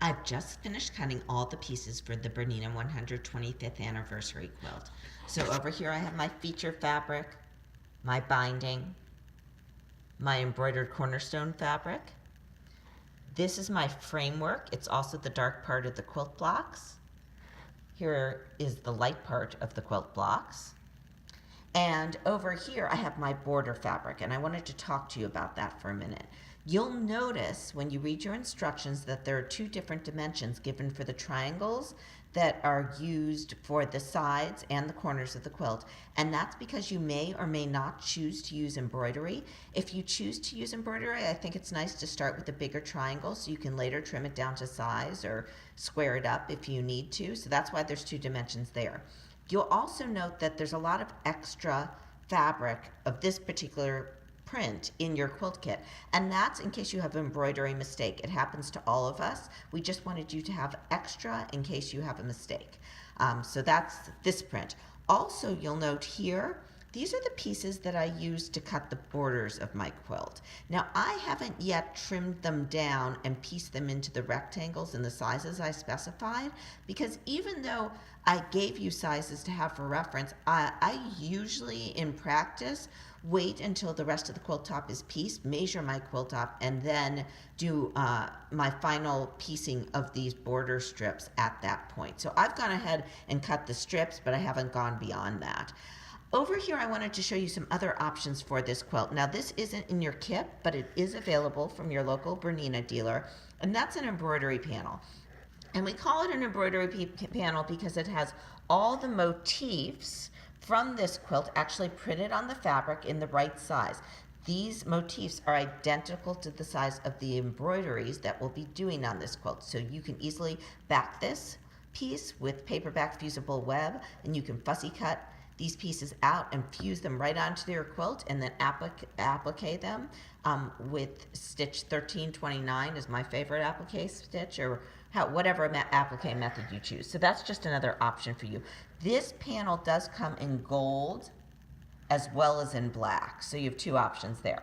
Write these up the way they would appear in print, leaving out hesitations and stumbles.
I've just finished cutting all the pieces for the BERNINA 125th anniversary quilt. So over here I have my feature fabric, my binding, my embroidered cornerstone fabric. This is my framework. It's also the dark part of the quilt blocks. Here is the light part of the quilt blocks. And over here I have my border fabric, and I wanted to talk to you about that for a minute. You'll notice when you read your instructions that there are two different dimensions given for the triangles that are used for the sides and the corners of the quilt. And that's because you may or may not choose to use embroidery. If you choose to use embroidery, I think it's nice to start with a bigger triangle so you can later trim it down to size or square it up if you need to. So that's why there's two dimensions there. You'll also note that there's a lot of extra fabric of this particular print in your quilt kit, and that's in case you have an embroidery mistake. It happens to all of us. We just wanted you to have extra in case you have a mistake. So that's this print. Also, you'll note here, these are the pieces that I used to cut the borders of my quilt. Now, I haven't yet trimmed them down and pieced them into the rectangles and the sizes I specified, because even though I gave you sizes to have for reference, I usually, in practice, wait until the rest of the quilt top is pieced, measure my quilt top, and then do my final piecing of these border strips at that point. So I've gone ahead and cut the strips, but I haven't gone beyond that. Over here, I wanted to show you some other options for this quilt. Now, this isn't in your kit, but it is available from your local BERNINA dealer, and that's an embroidery panel. And we call it an embroidery panel because it has all the motifs from this quilt actually printed on the fabric in the right size. These motifs are identical to the size of the embroideries that we'll be doing on this quilt. So you can easily back this piece with paperback fusible web, and you can fussy cut these pieces out and fuse them right onto your quilt, and then applique them with stitch 1329 is my favorite applique stitch, or whatever applique method you choose. So that's just another option for you. This panel does come in gold as well as in black, so you have two options there.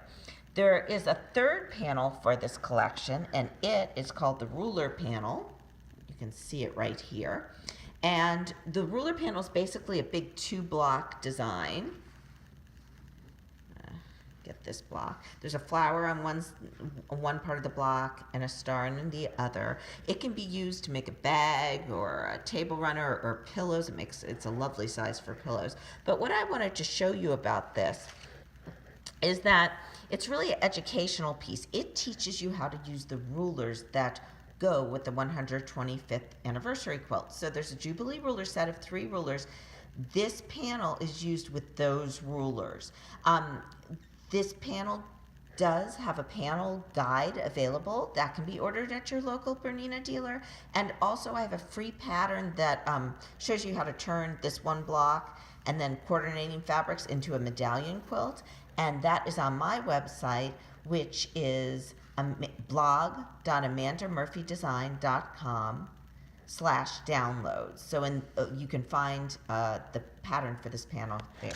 There is a third panel for this collection, and it is called the ruler panel. You can see it right here. And the ruler panel is basically a big 2-block design. Get this block. There's a flower on one part of the block and a star on the other. It can be used to make a bag or a table runner or pillows. It's a lovely size for pillows. But what I wanted to show you about this is that it's really an educational piece. It teaches you how to use the rulers that go with the 125th anniversary quilt. So there's a Jubilee ruler set of 3 rulers. This panel is used with those rulers. This panel does have a panel guide available that can be ordered at your local BERNINA dealer, and also I have a free pattern that shows you how to turn this one block and then coordinating fabrics into a medallion quilt, and that is on my website, which is blog.amandamurphydesign.com/downloads. So you can find the pattern for this panel there.